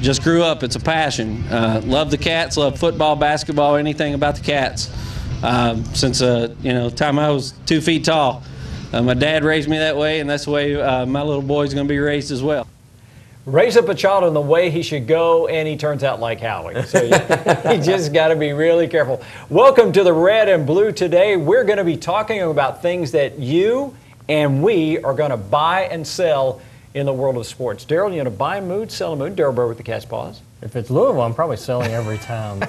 Just grew up. It's a passion. Love the Cats. Love football, basketball, anything about the Cats. Since time I was 2 feet tall. My dad raised me that way, and that's the way my little boy's going to be raised as well. Raise up a child in the way he should go, and he turns out like Howie. So you just got to be really careful. Welcome to the Red and Blue today. We're going to be talking about things that you and we are going to buy and sell in the world of sports. Daryl, you in a buying mood, selling mood? Daryl Burr with the Cat's Paws. If it's Louisville, I'm probably selling every time.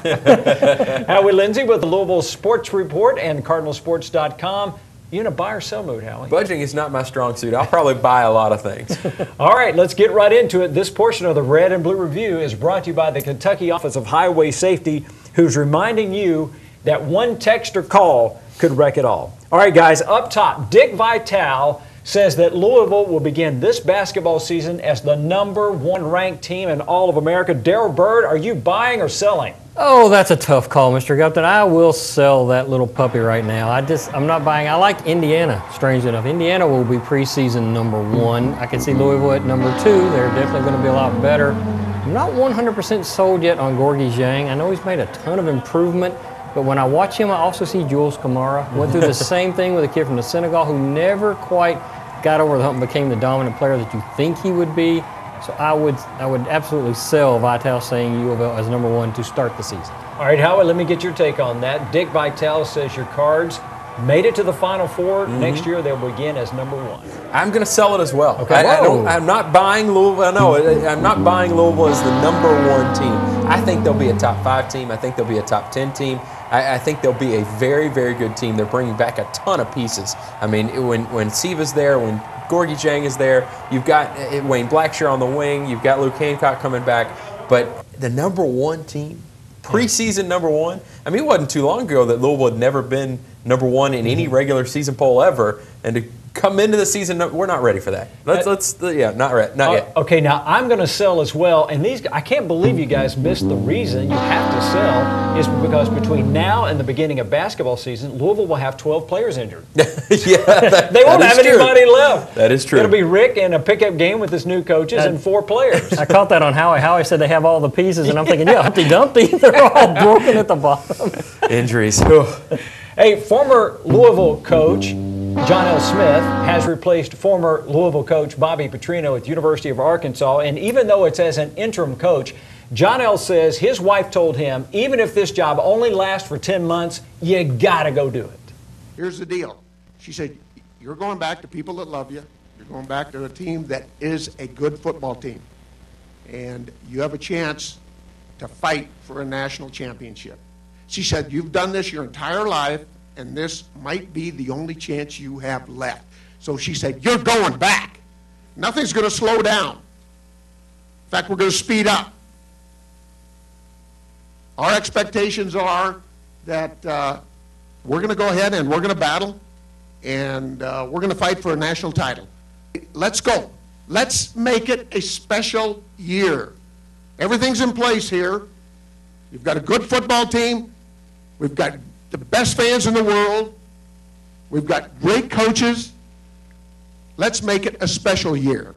Howie Lindsay with the Louisville Sports Report and CardinalSports.com. You in a buy or sell mood, Howie? Budgeting is not my strong suit. I'll probably buy a lot of things. All right, let's get right into it. This portion of the Red and Blue Review is brought to you by the Kentucky Office of Highway Safety, who's reminding you that one text or call could wreck it all. All right, guys, up top, Dick Vitale says that Louisville will begin this basketball season as the #1 ranked team in all of America. Daryl Bird, are you buying or selling? Oh, that's a tough call, Mr. Gupton. I will sell that little puppy right now. I'm not buying. I like Indiana, strangely enough. Indiana will be preseason #1. I can see Louisville at #2. They're definitely going to be a lot better. I'm not 100% sold yet on Gorgui Dieng. I know he's made a ton of improvement, but when I watch him, I also see Jules Kamara. Went through the same thing with a kid from the Senegal who never quite got over the hump and became the dominant player that you think he would be. So I would absolutely sell Vitale saying U of L as #1 to start the season. All right, Howard, let me get your take on that. Dick Vitale says your Cards made it to the Final Four. Next year they'll begin as #1. I'm going to sell it as well. Okay. I'm not buying Louisville. No, I'm not buying Louisville as the #1 team. I think they'll be a top 5 team. I think they'll be a top 10 team. I think they'll be a very, very good team. They're bringing back a ton of pieces. I mean, when Siva's there, when Gorgui Dieng is there, you've got Wayne Blackshear on the wing, you've got Luke Hancock coming back, but the #1 team, preseason #1, I mean, it wasn't too long ago that Louisville had never been #1 in any regular season poll ever, and to come into the season, we're not ready for that. Not yet. Okay, now I'm going to sell as well, and I can't believe you guys missed the reason you have to sell is because between now and the beginning of basketball season, Louisville will have 12 players injured. They won't have anybody left. That is true. It'll be Rick in a pickup game with his new coaches and 4 players. I caught that on Howie. Howie said they have all the pieces, and I'm thinking, yeah, Humpty Dumpty. They're all broken at the bottom. Injuries. Hey, former Louisville coach John L. Smith has replaced former Louisville coach Bobby Petrino at the University of Arkansas, and even though it's as an interim coach, John L. says his wife told him, even if this job only lasts for 10 months, you gotta go do it. Here's the deal. She said, you're going back to people that love you. You're going back to a team that is a good football team. And you have a chance to fight for a national championship. She said, you've done this your entire life, and this might be the only chance you have left. So she said, you're going back. Nothing's going to slow down. In fact, we're going to speed up. Our expectations are that we're going to go ahead and we're going to battle, and we're going to fight for a national title. Let's go. Let's make it a special year. Everything's in place here. You've got a good football team. We've got the best fans in the world. We've got great coaches. Let's make it a special year.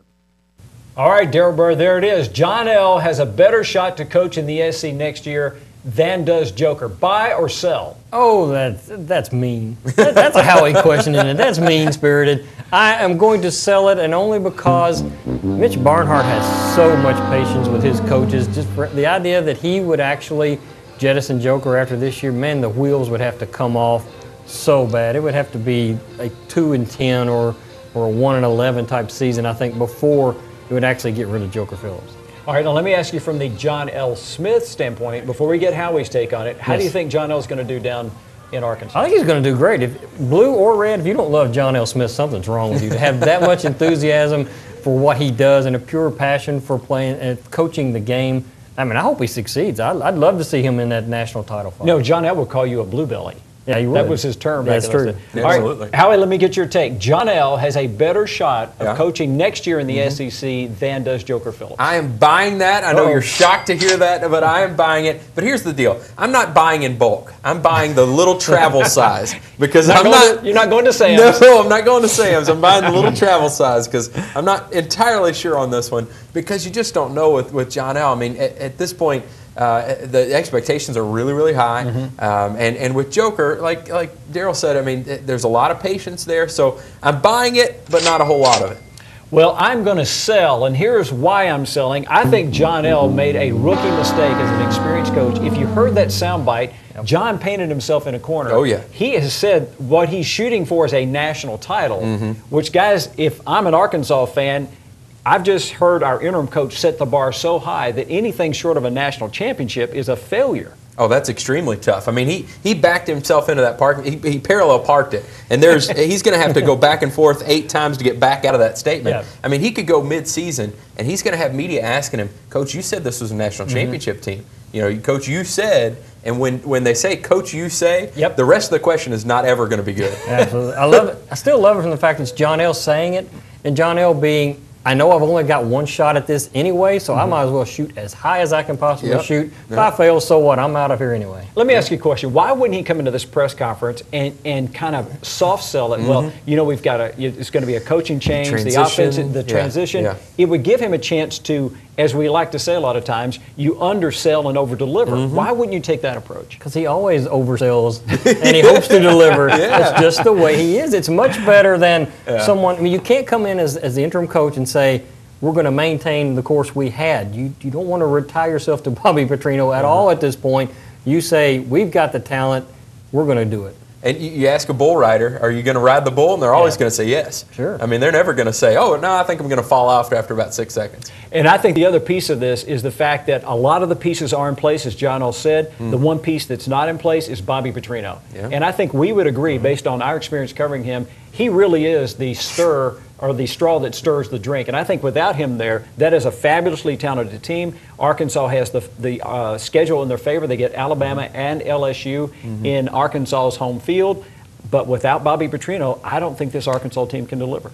All right, Daryl Burr, there it is. John L. has a better shot to coach in the SEC next year than does Joker. Buy or sell? Oh, that's mean. That's a Howie question, isn't it? That's mean-spirited. I am going to sell it, and only because Mitch Barnhart has so much patience with his coaches. Just for the idea that he would actually jettison Joker after this year, man, the wheels would have to come off so bad. It would have to be a 2-10 or a 1-11 type season, I think, before it would actually get rid of Joker Phillips. All right, now let me ask you from the John L. Smith standpoint, before we get Howie's take on it, how do you think John L. is going to do down in Arkansas? I think he's going to do great. If blue or red, if you don't love John L. Smith, something's wrong with you. To have that much enthusiasm for what he does and a pure passion for playing and coaching the game, I mean, I hope he succeeds. I'd love to see him in that national title fight. No, John L. will call you a blue belly. Yeah, you would. That was his term. That's true. All right, Absolutely. Howie, let me get your take. John L. has a better shot of Yeah. coaching next year in the SEC than does Joker Phillips. I am buying that. I know you're shocked to hear that, but I am buying it. But here's the deal. I'm not buying in bulk. I'm buying the little travel size because You're not going to Sam's. No, I'm not going to Sam's. I'm buying the little travel size because I'm not entirely sure on this one because you just don't know with John L. I mean, at this point, the expectations are really, really high. And with Joker, like Daryl said, I mean, there's a lot of patience there. So I'm buying it, but not a whole lot of it. Well, I'm going to sell, and here's why I'm selling. I think John L. made a rookie mistake as an experienced coach. If you heard that soundbite, John painted himself in a corner. Oh, yeah. He has said what he's shooting for is a national title, which, guys, if I'm an Arkansas fan, I've just heard our interim coach set the bar so high that anything short of a national championship is a failure. Oh, that's extremely tough. I mean, he backed himself into that park. He parallel parked it, and he's going to have to go back and forth 8 times to get back out of that statement. Yeah. I mean, he could go mid-season, and he's going to have media asking him, "Coach, you said this was a national championship team. You know, Coach, you said." And when they say, "Coach, you say," the rest of the question is not ever going to be good. Absolutely. I love it. I still love it from the fact that it's John L. saying it, and John L. being, I know I've only got one shot at this anyway, so I might as well shoot as high as I can possibly shoot. If I fail, so what? I'm out of here anyway. Let me ask you a question. Why wouldn't he come into this press conference and kind of soft sell it? Well, you know, it's going to be a coaching change, the offense, the transition. Yeah. It would give him a chance to, as we like to say a lot of times, you undersell and over-deliver. Why wouldn't you take that approach? Because he always oversells and he hopes to deliver. It's just the way he is. It's much better than someone. I mean, you can't come in as the interim coach and say, we're going to maintain the course we had. You don't want to tie yourself to Bobby Petrino at all at this point. You say, we've got the talent, we're going to do it. And you ask a bull rider, are you going to ride the bull? And they're always going to say yes. Sure. I mean, they're never going to say, oh, no, I think I'm going to fall off after about 6 seconds. And I think the other piece of this is the fact that a lot of the pieces are in place, as John O. said. The one piece that's not in place is Bobby Petrino. Yeah. And I think we would agree, based on our experience covering him, he really is the stir or the straw that stirs the drink. And I think without him there, that is a fabulously talented team. Arkansas has the schedule in their favor. They get Alabama and LSU in Arkansas's home field. But without Bobby Petrino, I don't think this Arkansas team can deliver.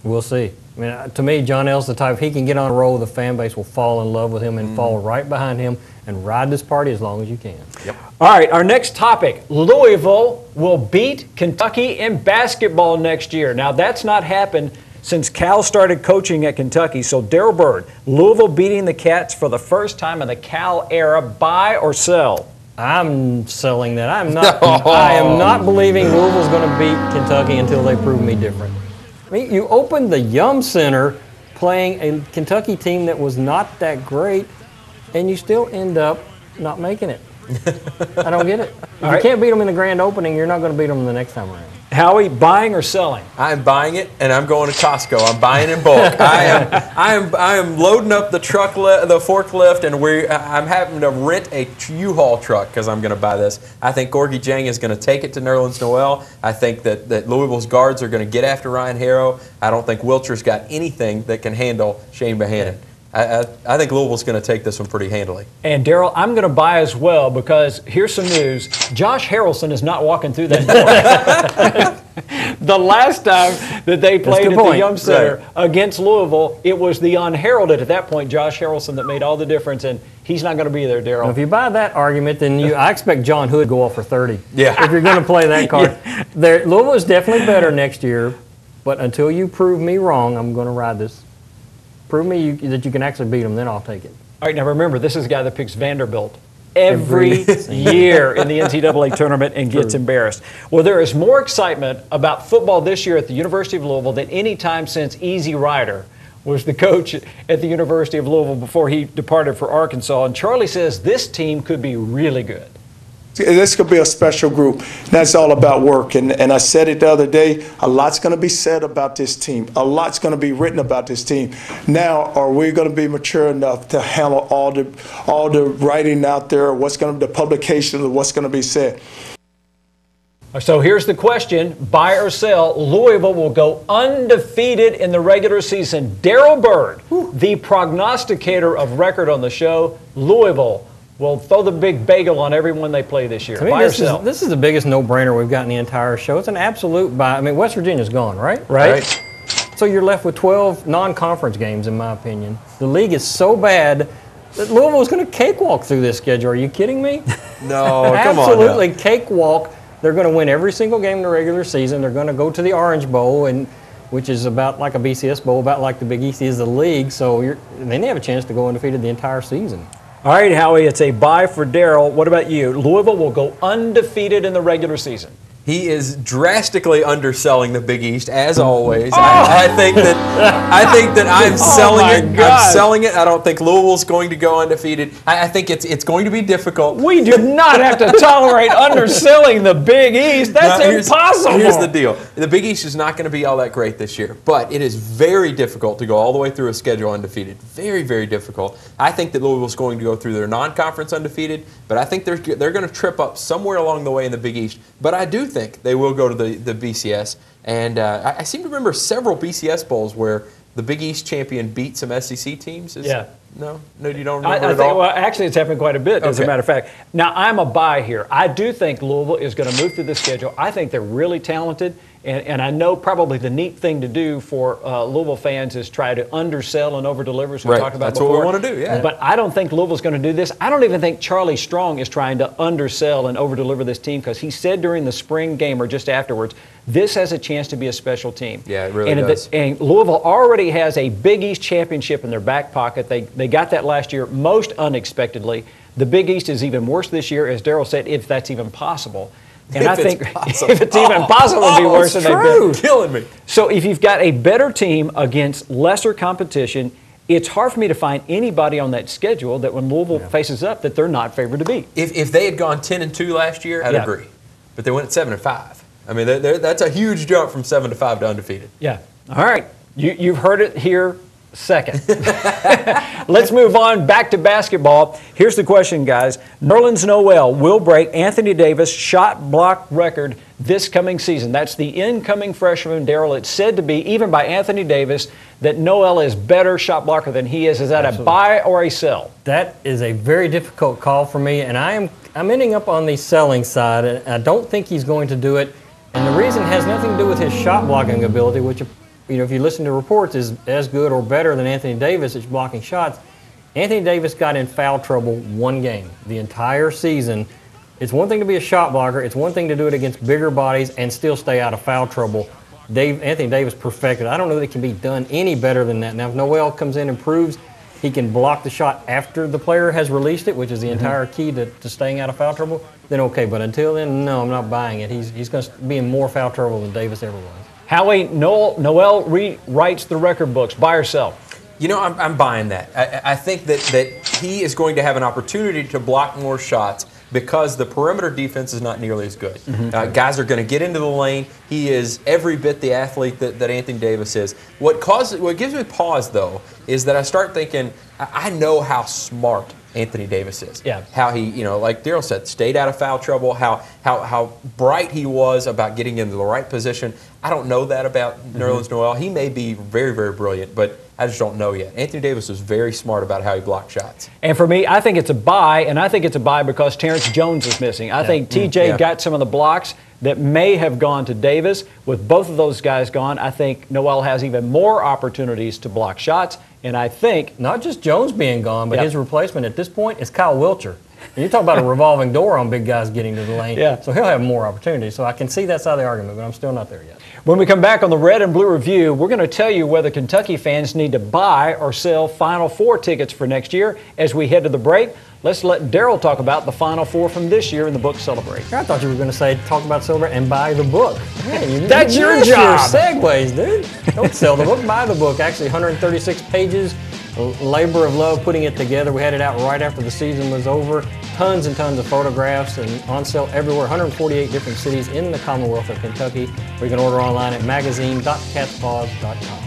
We'll see. I mean, to me, John L's the type, if he can get on a roll, the fan base will fall in love with him and fall right behind him and ride this party as long as you can. Yep. All right, our next topic, Louisville will beat Kentucky in basketball next year. Now, that's not happened since Cal started coaching at Kentucky. So, Darryl Bird, Louisville beating the Cats for the first time in the Cal era, buy or sell? I'm selling that. I am not believing Louisville's going to beat Kentucky until they prove me different. I mean, you opened the Yum Center playing a Kentucky team that was not that great, and you still end up not making it. I don't get it. If you can't beat them in the grand opening, you're not going to beat them the next time around. Howie, buying or selling? I'm buying it, and I'm going to Costco. I'm buying in bulk. I am loading up the forklift, and I'm having to rent a U-Haul truck because I'm going to buy this. I think Gorgie Jang is going to take it to Nerlens Noel. I think that Louisville's guards are going to get after Ryan Harrow. I don't think Wilcher's got anything that can handle Shane Bohannon. I think Louisville's going to take this one pretty handily. And, Darryl, I'm going to buy as well because here's some news. Josh Harrelson is not walking through that door. The last time that they played at the Yum Center against Louisville, it was the unheralded, at that point, Josh Harrelson that made all the difference, and he's not going to be there, Darryl. If you buy that argument, then I expect John Hood to go off for 30. Yeah. If you're going to play that card. Louisville is definitely better next year, but until you prove me wrong, I'm going to ride this. Prove me that you can actually beat them, then I'll take it. All right, now remember, this is a guy that picks Vanderbilt every year in the NCAA tournament and gets embarrassed. Well, there is more excitement about football this year at the University of Louisville than any time since Easy Rider was the coach at the University of Louisville before he departed for Arkansas. And Charlie says this team could be really good. This could be a special group. That's all about work. And I said it the other day, a lot's going to be said about this team. A lot's going to be written about this team. Now, are we going to be mature enough to handle all the writing out there, the publication of what's going to be said? So here's the question, buy or sell. Louisville will go undefeated in the regular season. Darryl Bird, the prognosticator of record on the show, Louisville will throw the big bagel on everyone they play this year. To me, Buy or sell? this is the biggest no-brainer we've got in the entire show. It's an absolute buy. I mean, West Virginia's gone, right? Right. So you're left with 12 non-conference games, in my opinion. The league is so bad that Louisville's going to cakewalk through this schedule. Are you kidding me? No, come on. Absolutely cakewalk. They're going to win every single game in the regular season. They're going to go to the Orange Bowl, which is about like a BCS Bowl, about like the Big East is the league. So they have a chance to go undefeated the entire season. All right, Howie, it's a buy for Darryl. What about you? Louisville will go undefeated in the regular season. He is drastically underselling the Big East, as always. I think that I'm selling it. God. I'm selling it. I don't think Louisville's going to go undefeated. I think it's going to be difficult. We do not have to tolerate underselling the Big East. That's impossible. Here's the deal. The Big East is not going to be all that great this year, but it is very difficult to go all the way through a schedule undefeated. Very, very difficult. I think that Louisville's going to go through their non-conference undefeated, but I think they're going to trip up somewhere along the way in the Big East. But I do think they will go to the BCS, and I seem to remember several BCS bowls where the Big East champion beat some SEC teams. No, you don't remember I at think, all? well, actually, it's happened quite a bit, as a Okay. matter of fact. Now, I'm a buy here. I do think Louisville is going to move through the schedule. I think they're really talented, and I know probably the neat thing to do for Louisville fans is try to undersell and overdeliver, as we Right. talked about That's before. what we want to do, yeah. But I don't think Louisville's going to do this. I don't even think Charlie Strong is trying to undersell and overdeliver this team, because he said during the spring game or just afterwards, this has a chance to be a special team. Yeah, it really does. And Louisville already has a Big East championship in their back pocket. They got that last year most unexpectedly. The Big East is even worse this year, as Darryl said, if that's even possible. And I think if it's even possible, it'll be worse than they've been. Killing me. So if you've got a better team against lesser competition, it's hard for me to find anybody on that schedule that when Louisville faces up that they're not favored to beat. If they had gone 10-2 last year, I'd Yeah. agree. But they went at 7-5. I mean, that's a huge jump from 7-5 to undefeated. Yeah. All right. You've heard it here second. Let's move on back to basketball. Here's the question, guys. Nerlens Noel will break Anthony Davis' shot block record this coming season. That's the incoming freshman, Darryl. It's said to be, even by Anthony Davis, that Noel is better shot blocker than he is. Is that a buy or a sell? That is a very difficult call for me, and I'm ending up on the selling side. I don't think he's going to do it, and the reason has nothing to do with his shot blocking ability, which, if you listen to reports, is as good or better than Anthony Davis at blocking shots. Anthony Davis got in foul trouble one game the entire season. It's one thing to be a shot blocker. It's one thing to do it against bigger bodies and still stay out of foul trouble. Anthony Davis perfected. I don't know that it can be done any better than that. Now, if Noel comes in and proves he can block the shot after the player has released it, which is the entire key to staying out of foul trouble, then okay. But until then, no, I'm not buying it. He's going to be in more foul trouble than Davis ever was. Howie, Noel rewrites the record books. Buy or sell? I'm buying that. I think that he is going to have an opportunity to block more shots because the perimeter defense is not nearly as good. Guys are going to get into the lane. He is every bit the athlete that Anthony Davis is. What gives me pause, though, is that I start thinking, I know how smart Anthony Davis is. Yeah. How he, like Darryl said, stayed out of foul trouble, how bright he was about getting into the right position. I don't know that about Nerlens Noel. He may be very, very brilliant, but I just don't know yet. Anthony Davis was very smart about how he blocked shots. And for me, I think it's a buy, and I think it's a buy because Terrence Jones is missing. I think TJ got some of the blocks that may have gone to Davis. With both of those guys gone, I think Noel has even more opportunities to block shots, and I think... Not just Jones being gone, but his replacement at this point is Kyle Wilcher. And you talk about a revolving door on big guys getting to the lane. Yeah. So he'll have more opportunities. So I can see that side of the argument, but I'm still not there yet. When we come back on the Red and Blue Review, we're going to tell you whether Kentucky fans need to buy or sell Final Four tickets for next year. As we head to the break, let's let Darryl talk about the Final Four from this year in the book Celebrate. I thought you were going to say talk about Celebrate and buy the book. Man, That's your missed job. Your segues, dude. Don't sell the book, buy the book. Actually, 136 pages, labor of love putting it together. We had it out right after the season was over. Tons and tons of photographs and on sale everywhere. 148 different cities in the Commonwealth of Kentucky. Where you can order online at magazine.catspaws.com.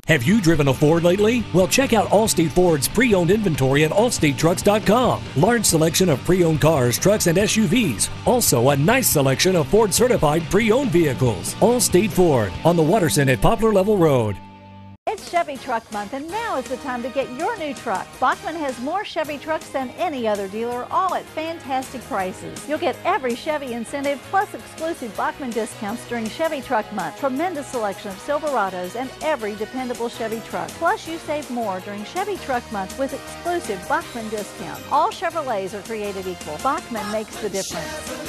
Have you driven a Ford lately? Well, check out Allstate Ford's pre-owned inventory at allstatetrucks.com. Large selection of pre-owned cars, trucks, and SUVs. Also, a nice selection of Ford-certified pre-owned vehicles. Allstate Ford on the Watterson at Poplar Level Road. It's Chevy Truck Month, and now is the time to get your new truck. Bachman has more Chevy trucks than any other dealer, all at fantastic prices. You'll get every Chevy incentive plus exclusive Bachman discounts during Chevy Truck Month. Tremendous selection of Silverados and every dependable Chevy truck. Plus, you save more during Chevy Truck Month with exclusive Bachman discount. All Chevrolets are created equal. Bachman makes the difference.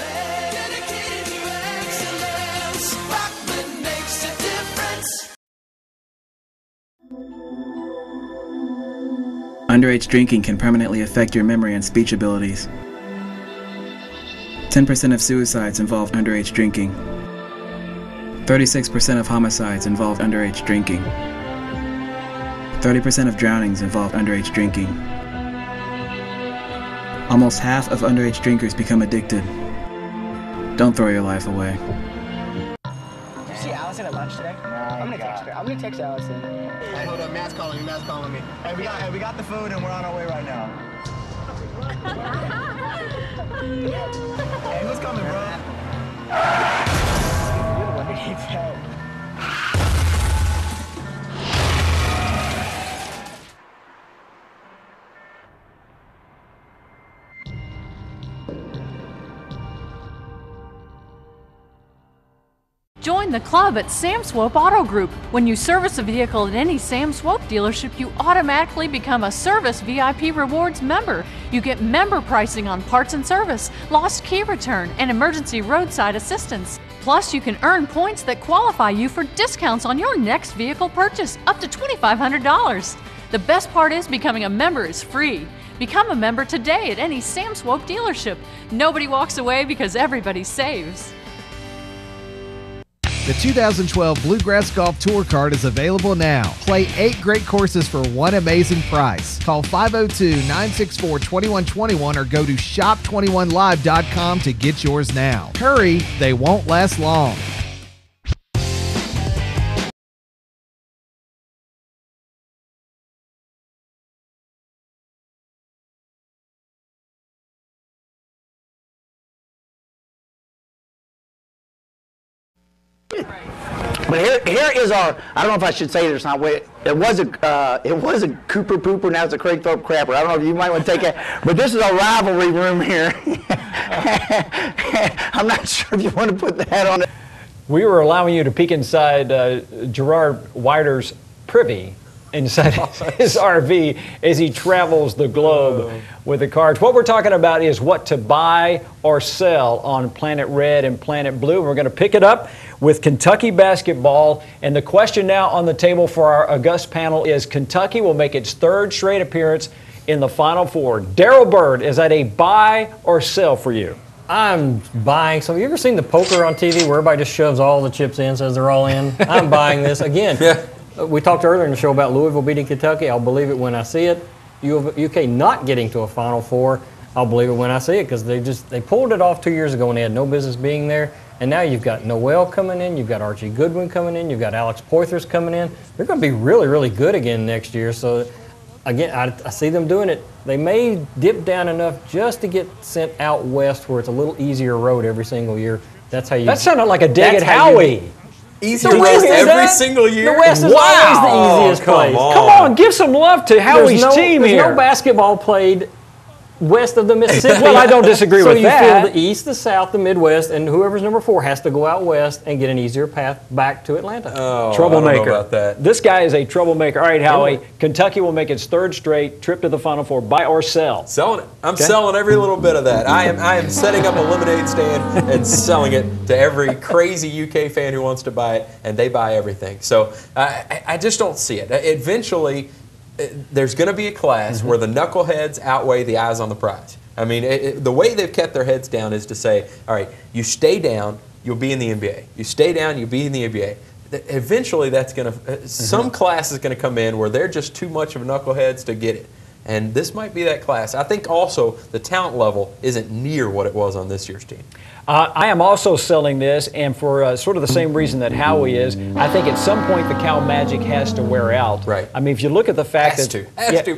Underage drinking can permanently affect your memory and speech abilities. 10% of suicides involve underage drinking. 36% of homicides involve underage drinking. 30% of drownings involve underage drinking. Almost half of underage drinkers become addicted. Don't throw your life away. Did you see Allison at lunch today? I'm gonna text her. I'm gonna text Allison. Hey, hold up, Matt's calling me. Matt's calling me. Hey, we got the food and we're on our way right now. Hey, who's coming, bro? You're the one who needs help. Join the club at Sam Swope Auto Group. When you service a vehicle at any Sam Swope dealership, you automatically become a Service VIP Rewards member. You get member pricing on parts and service, lost key return, and emergency roadside assistance. Plus, you can earn points that qualify you for discounts on your next vehicle purchase, up to $2,500. The best part is becoming a member is free. Become a member today at any Sam Swope dealership. Nobody walks away because everybody saves. The 2012 Bluegrass Golf Tour Card is available now. Play 8 great courses for one amazing price. Call 502-964-2121 or go to shop21live.com to get yours now. Hurry, they won't last long. But here is our, I don't know if I should say it or not. It was a Cooper Pooper, now it's a Craig Thorpe Crapper. I don't know if you might want to take it, but this is our rivalry room here. I'm not sure if you want to put that on it. We were allowing you to peek inside Gerard Wider's privy inside his RV as he travels the globe with the cards. What we're talking about is what to buy or sell on Planet Red and Planet Blue. We're going to pick it up with Kentucky basketball. And the question now on the table for our august panel is Kentucky will make its 3rd straight appearance in the Final Four. Daryl Bird, is that a buy or sell for you? I'm buying. So have you ever seen the poker on TV where everybody just shoves all the chips in, says they're all in? I'm buying this. Again, we talked earlier in the show about Louisville beating Kentucky. I'll believe it when I see it. UK not getting to a Final Four. I'll believe it when I see it because they pulled it off 2 years ago and they had no business being there. And now you've got Noel coming in, you've got Archie Goodwin coming in, you've got Alex Poythress coming in. They're going to be really, really good again next year. So, again, I see them doing it. They may dip down enough just to get sent out west where it's a little easier road every single year. That's how you. That sounded like a dig at Howie. Easier west every single year? The West is always the easiest place. Come on, give some love to Howie's team here. There's no basketball played west of the Mississippi. Well, I don't disagree with that. So you feel the East, the South, the Midwest, and whoever's number 4 has to go out west and get an easier path back to Atlanta. Oh, troublemaker. I don't know about that. This guy is a troublemaker. All right, Howie, Kentucky will make its 3rd straight trip to the Final Four. Buy or sell? Selling it. I'm selling every little bit of that. I am setting up a lemonade stand and selling it to every crazy UK fan who wants to buy it, and they buy everything. So I just don't see it. Eventually, there's going to be a class where the knuckleheads outweigh the eyes on the prize. I mean, the way they've kept their heads down is to say, all right, you stay down, you'll be in the NBA. You stay down, you'll be in the NBA. Eventually, that's going to some class is going to come in where they're just too much of knuckleheads to get it. And this might be that class. I think also the talent level isn't near what it was on this year's team. I am also selling this, and for sort of the same reason that Howie is. I think at some point the Cal magic has to wear out. Right. I mean, if you look at the fact Has that has to.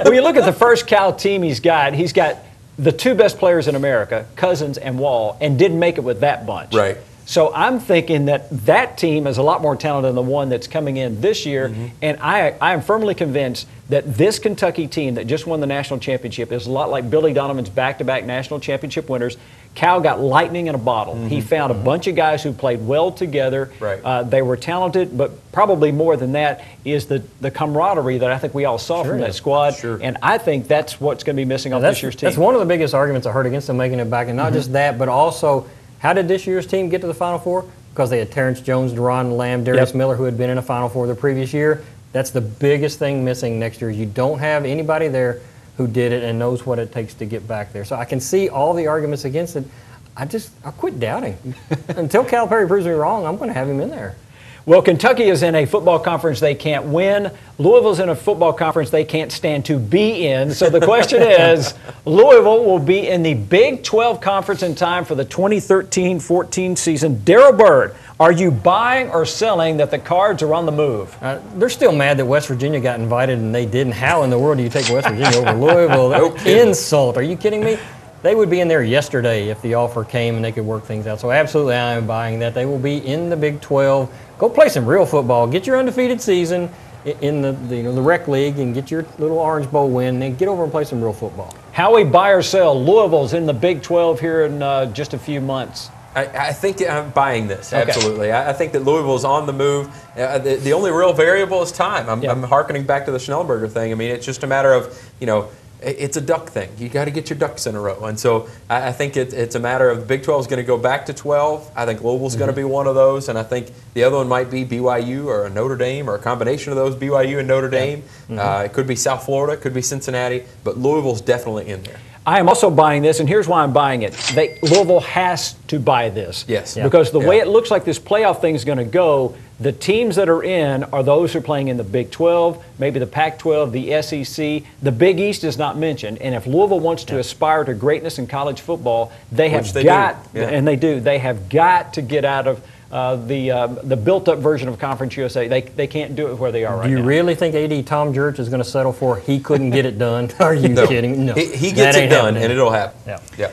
when you look at the first Cal team he's got the two best players in America, Cousins and Wall, and didn't make it with that bunch. Right. So I'm thinking that team is a lot more talented than the one that's coming in this year, and I am firmly convinced that this Kentucky team that just won the national championship is a lot like Billy Donovan's back-to-back national championship winners. Cal got lightning in a bottle. He found a bunch of guys who played well together. Right. They were talented, but probably more than that is the camaraderie that I think we all saw from that squad. Sure. And I think that's what's going to be missing off this year's team. That's one of the biggest arguments I heard against them making it back, and not just that, but also how did this year's team get to the Final Four? Because they had Terrence Jones, Deron Lamb, Darius Miller, who had been in a Final Four the previous year. That's the biggest thing missing next year. You don't have anybody there who did it and knows what it takes to get back there. So I can see all the arguments against it. I quit doubting. Until Calipari proves me wrong, I'm going to have him in there. Well, Kentucky is in a football conference they can't win. Louisville's in a football conference they can't stand to be in. So the question is, Louisville will be in the Big 12 conference in time for the 2013-14 season. Darryl Bird, are you buying or selling that the Cards are on the move? They're still mad that West Virginia got invited and they didn't. How in the world do you take West Virginia over Louisville? That's insult. Are you kidding me? They would be in there yesterday if the offer came and they could work things out. So absolutely I am buying that. They will be in the Big 12. Go play some real football. Get your undefeated season in the rec league and get your little Orange Bowl win and get over and play some real football. Howie, buy or sell? Louisville's in the Big 12 here in just a few months. I think I'm buying this, Okay. absolutely. I think that Louisville's on the move. The only real variable is time. I'm hearkening back to the Schnellenberger thing. I mean, it's just a matter of, it's a duck thing. You got to get your ducks in a row. And so I think it's a matter of the Big 12 is going to go back to 12. I think Louisville's going to be one of those. And I think the other one might be BYU or a Notre Dame or a combination of those, BYU and Notre Dame. It could be South Florida, it could be Cincinnati. But Louisville's definitely in there. I am also buying this, and here's why I'm buying it. Louisville has to buy this. Yes. Because the way it looks like this playoff thing is going to go, the teams that are in are those who are playing in the Big 12, maybe the Pac-12, the SEC. The Big East is not mentioned. And if Louisville wants to aspire to greatness in college football, they have and they do, they have got to get out of the built-up version of Conference USA. They can't do it where they are right now. Do you really think A.D. Tom Jurich is going to settle for he couldn't get it done? Are you kidding? No. He gets it done, and it'll happen. Yeah.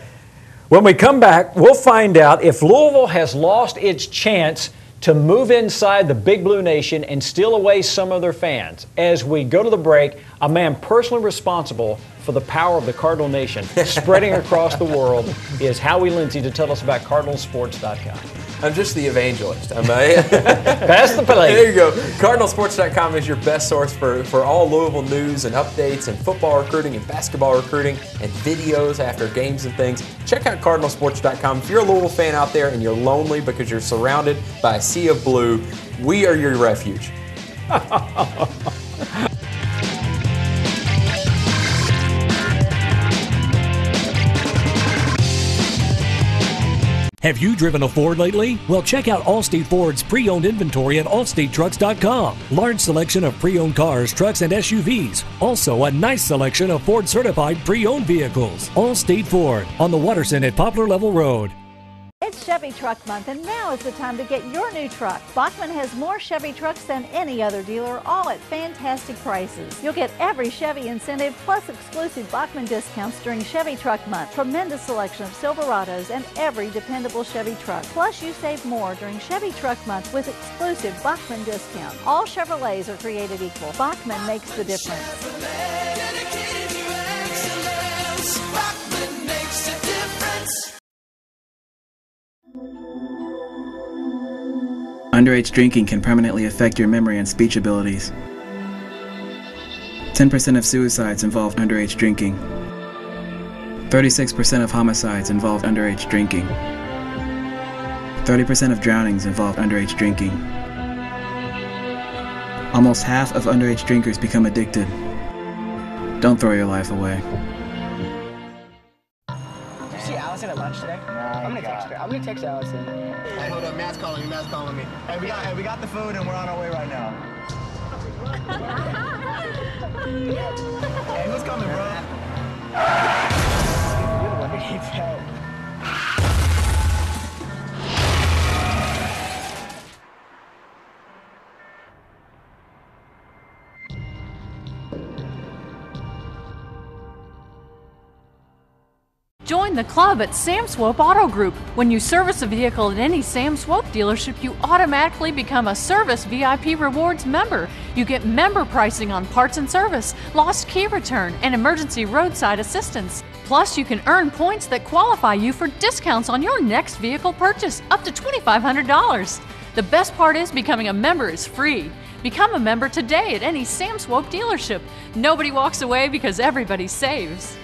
When we come back, we'll find out if Louisville has lost its chance to move inside the Big Blue Nation and steal away some of their fans. As we go to the break, a man personally responsible for the power of the Cardinal Nation spreading across the world is Howie Lindsay to tell us about CardinalSports.com. I'm just the evangelist. Pass the plate. There you go. CardinalSports.com is your best source for all Louisville news and updates and football recruiting and basketball recruiting and videos after games and things. Check out CardinalSports.com. If you're a Louisville fan out there and you're lonely because you're surrounded by a sea of blue, we are your refuge. Have you driven a Ford lately? Well, check out Allstate Ford's pre-owned inventory at allstatetrucks.com. Large selection of pre-owned cars, trucks, and SUVs. Also, a nice selection of Ford-certified pre-owned vehicles. Allstate Ford on the Watterson at Poplar Level Road. It's Chevy Truck Month, and now is the time to get your new truck. Bachman has more Chevy trucks than any other dealer, all at fantastic prices. You'll get every Chevy incentive plus exclusive Bachman discounts during Chevy Truck Month. Tremendous selection of Silverados and every dependable Chevy truck. Plus, you save more during Chevy Truck Month with exclusive Bachman discounts. All Chevrolets are created equal. Bachman makes the difference. Underage drinking can permanently affect your memory and speech abilities. 10% of suicides involve underage drinking. 36% of homicides involve underage drinking. 30% of drownings involve underage drinking. Almost half of underage drinkers become addicted. Don't throw your life away. Did you see Allison at lunch today? I'm gonna text her. I'm gonna text Allison. Hey, hold up, Matt's calling me. Hey, we got the food and we're on our way right now. Hey, who's coming, bro? You're the one that needs help. Join the club at Sam Swope Auto Group. When you service a vehicle at any Sam Swope dealership, you automatically become a Service VIP Rewards member. You get member pricing on parts and service, lost key return, and emergency roadside assistance. Plus, you can earn points that qualify you for discounts on your next vehicle purchase, up to $2,500. The best part is becoming a member is free. Become a member today at any Sam Swope dealership. Nobody walks away because everybody saves.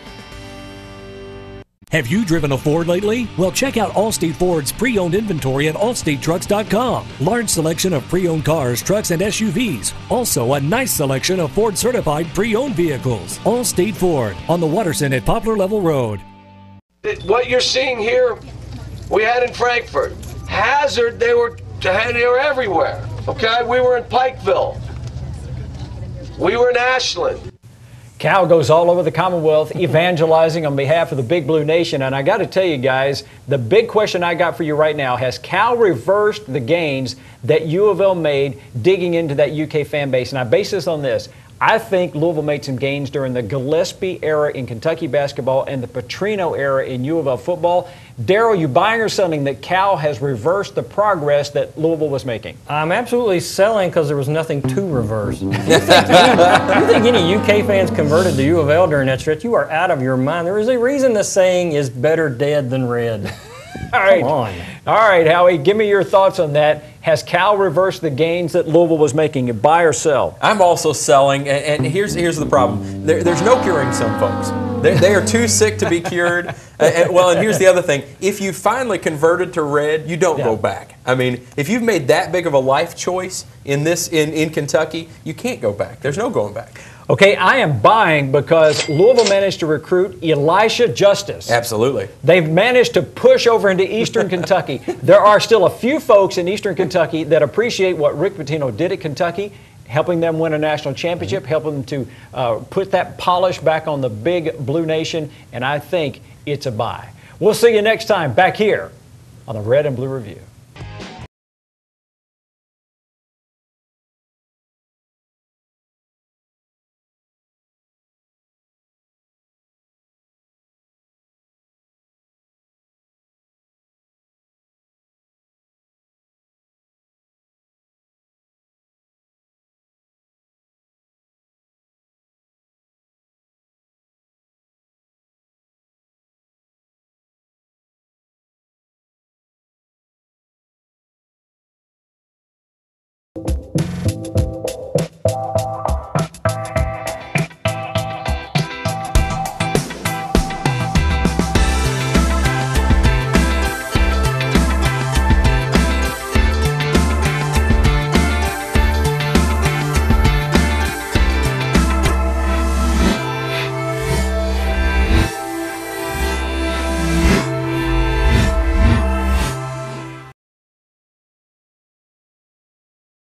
Have you driven a Ford lately? Well, check out Allstate Ford's pre-owned inventory at allstatetrucks.com. Large selection of pre-owned cars, trucks, and SUVs. Also, a nice selection of Ford-certified pre-owned vehicles. Allstate Ford on the Watterson at Poplar Level Road. What you're seeing here, we had in Frankfurt. Hazard, they were everywhere. Okay, we were in Pikeville. We were in Ashland. Cal goes all over the Commonwealth evangelizing on behalf of the Big Blue Nation. And I got to tell you guys, the big question I got for you right now, has Cal reversed the gains that U of L made digging into that UK fan base? And I base this on this. I think Louisville made some gains during the Gillespie era in Kentucky basketball and the Petrino era in U of L football. Daryl, you buying or selling that Cal has reversed the progress that Louisville was making? I'm absolutely selling because there was nothing to reverse. You think any UK fans converted to U of L during that stretch? You are out of your mind. There is a reason the saying is better dead than red. All right. Come on. All right, Howie, give me your thoughts on that. Has Cal reversed the gains that Louisville was making? You buy or sell? I'm also selling, and here's the problem. There's no curing some folks. They are too sick to be cured. And here's the other thing. If you finally converted to red, you don't go back. I mean, if you've made that big of a life choice in Kentucky, you can't go back. There's no going back. Okay, I am buying because Louisville managed to recruit Elisha Justice. Absolutely. They've managed to push over into Eastern Kentucky. There are still a few folks in Eastern Kentucky that appreciate what Rick Pitino did at Kentucky, helping them win a national championship, helping them to put that polish back on the Big Blue Nation, and I think it's a buy. We'll see you next time back here on the Red and Blue Review.